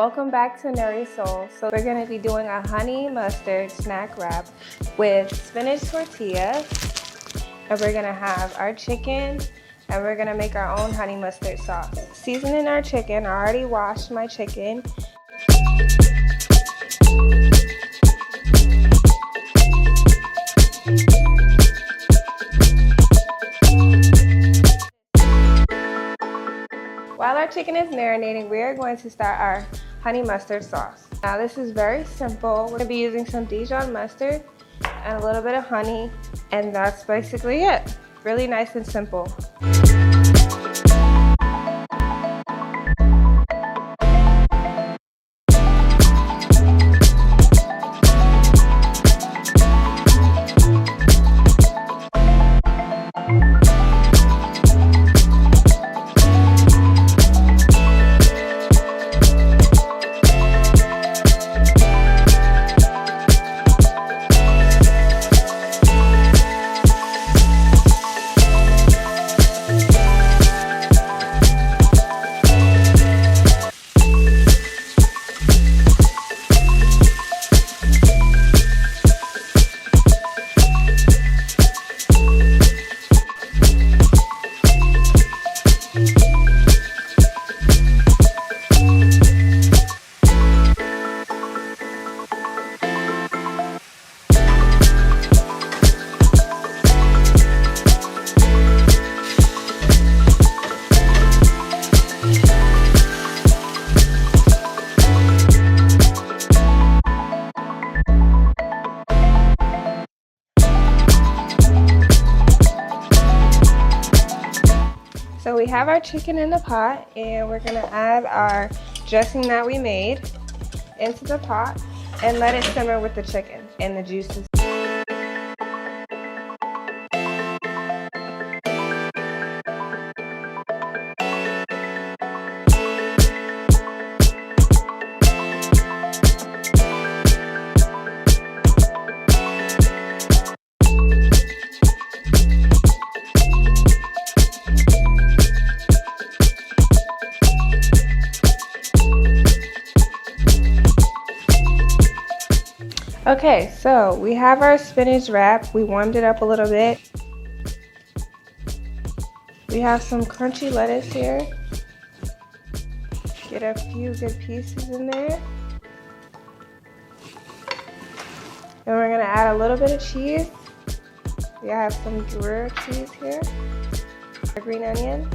Welcome back to NouriSoul's. So we're going to be doing a honey mustard snack wrap with spinach tortillas, and we're going to have our chicken, and we're going to make our own honey mustard sauce. Seasoning our chicken, I already washed my chicken. While our chicken is marinating, we are going to start our honey mustard sauce. Now this is very simple. We're going to be using some Dijon mustard and a little bit of honey, and that's basically it. Really nice and simple. So we have our chicken in the pot, and we're gonna add our dressing that we made into the pot and let it simmer with the chicken and the juices. Okay, so we have our spinach wrap. We warmed it up a little bit. We have some crunchy lettuce here. Get a few good pieces in there. And we're gonna add a little bit of cheese. We have some Gruyère cheese here. A green onion.